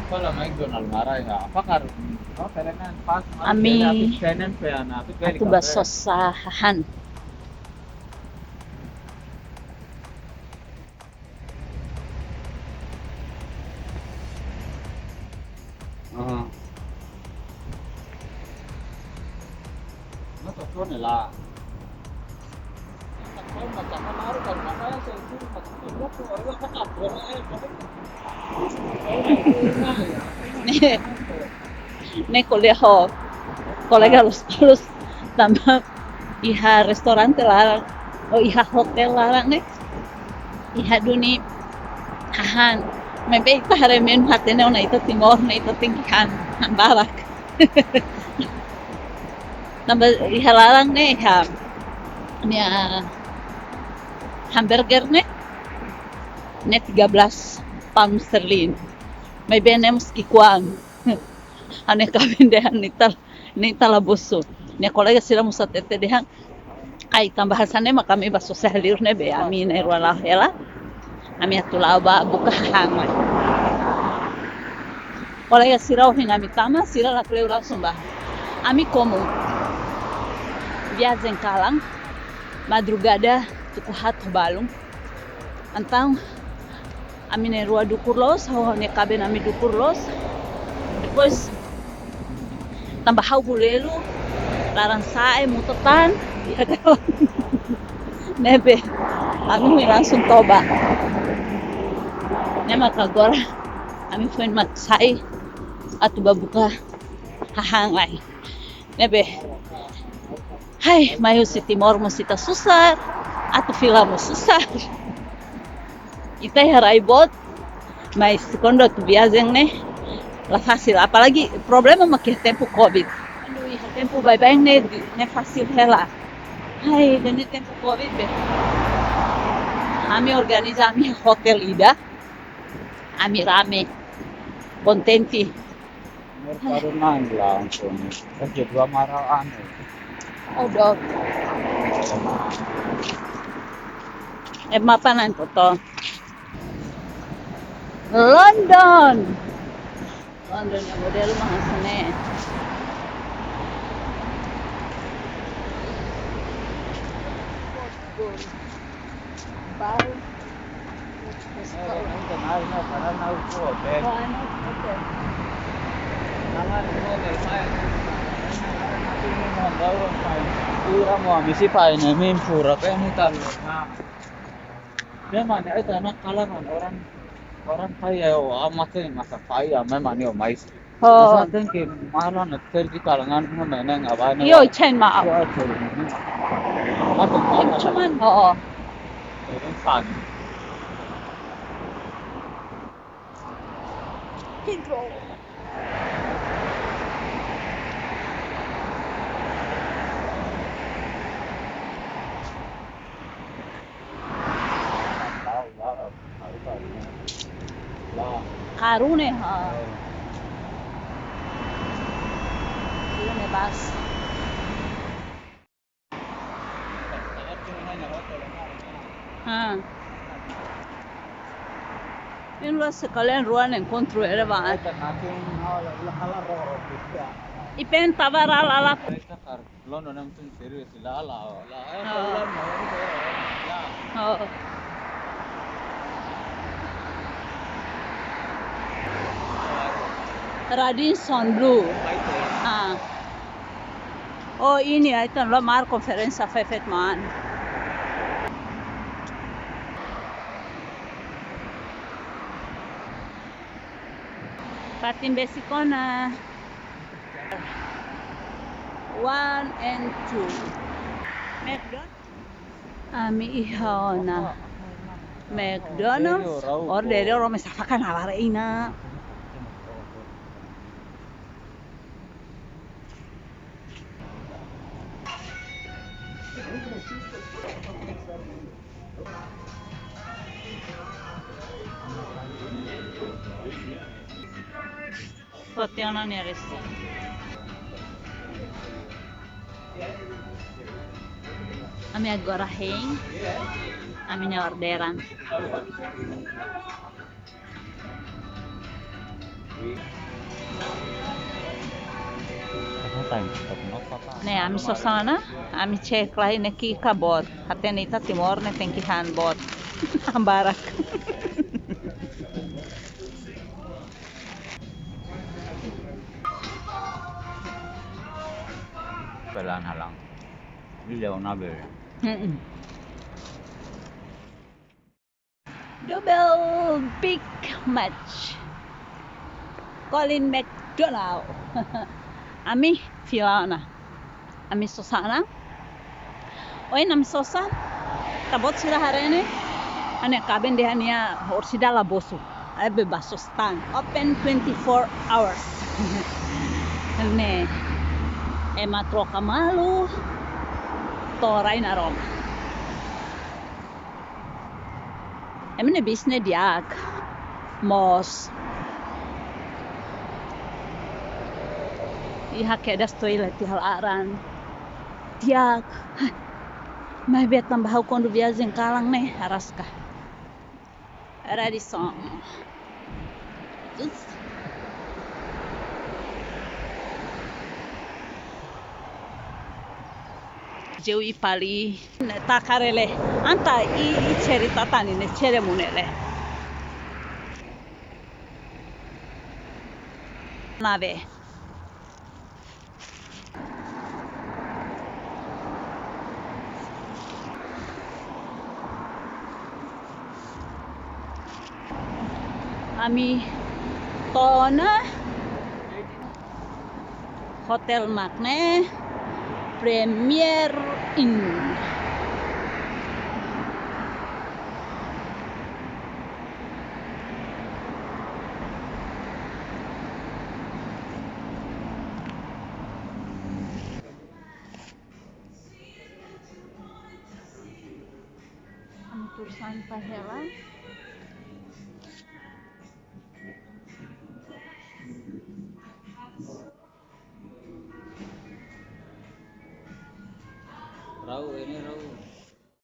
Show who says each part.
Speaker 1: Wala McDonald maray nga. Apakar, no, kailangan pas
Speaker 2: Ami
Speaker 1: apis kanan pa yan, apis beli
Speaker 2: atu
Speaker 1: ka pre.
Speaker 2: basosahan.
Speaker 1: Oo. No, to nila. Takpan magkakamaru kan makanya saya itu maksudnya ko ay kakapro na eh.
Speaker 2: Ne colegio, colega los tambah iha restaurante larang, o iha hotel larang ne, iha duni hahan. Maybe ita haremen hatene ona ita timor na ita tingkan barak. Tambah iha larang ne iha nia hamburger ne 13 pound sterling. Maybe ne meski kuang. Ane kabindehan nita labuso. Ne kolega sila musatete dehan ay tambahasannya makami baso sahalir ne be ami ne wala hela ami atulaba buka hanga. Kolega sila hin ami tama sila la kleura sumba. Ami como viagem kalang madrugada tuku hat balung. Antang ami ne rua dukurlos, ho ne kaben ami dukurlos. Depois tambah hau bulelu larang sae mutetan ya nebe ami langsung toba ne makagora ami fuen matsai atu babuka hahangai nebe hai mayu si timor musita susar atu fila mo susar ita harai bot mas quando tu viagem né la fácil apalagi problema makin tempo covid aduh tempo bye ne fácil hela hai dene tempo covid be ami organiza ami hotel ida ami rame contenti
Speaker 1: Merkado nang langsung. Kasi dua marah ano.
Speaker 2: udah mapanan ko to London London ya model mga sane Bye.
Speaker 1: Ang kanal na para na upo hotel. Nangan mo hotel pa. Pura mo misi pa na min pura pa ni talo na. Memang itu anak kalangan orang orang kaya amat ini masa kaya memang yo mais.
Speaker 2: Oh,
Speaker 1: Masa kan ke malah nanti di kalangan mana neng apa
Speaker 2: iyo chain ma
Speaker 1: Iya, apa
Speaker 2: cuman oo
Speaker 1: fan.
Speaker 2: Control. Karune ha. Karune bas. Ha. In lo se kalen ruan encontro era ba. Ipen tavara la.
Speaker 1: Lo no nam tun serius la.
Speaker 2: Oh. Radisson Blue. Ah. Oh ini itu lo mar konferensa fefet man. Patin besikona. 1 and 2. McDonald's. Ami ihona. McDonald's. Order ro me safakan awareina. Potevano ne restare. Ami agora rei. A minha orderan. Ne, ami sosana, ami ceklai neki kabot. Haten ita timor ne tenki han bot. Ambarak.
Speaker 1: Pelan halang. Ini jauh nabe.
Speaker 2: Double big match. Colin McDonald. Ami filana. Ami sosana. Oi nam sosa. Tabot sila harene. Ane kaben de hania orsida la bosu. Ebe basostan. Open 24 hours. Ne. Ema troca malu. Torai na Roma. Emne bisne diak. Mos. Iha kedas toilet di hal aran. Diak. Mas bet tambah quando viagem kalang nih araska. Era di som. Jeu i pali takarele. Anta i cerita tani ne ceremunele. Nave. Ami tona Hotel Magne Premier Inn. Tur sampai hela.
Speaker 1: Rau ini rau.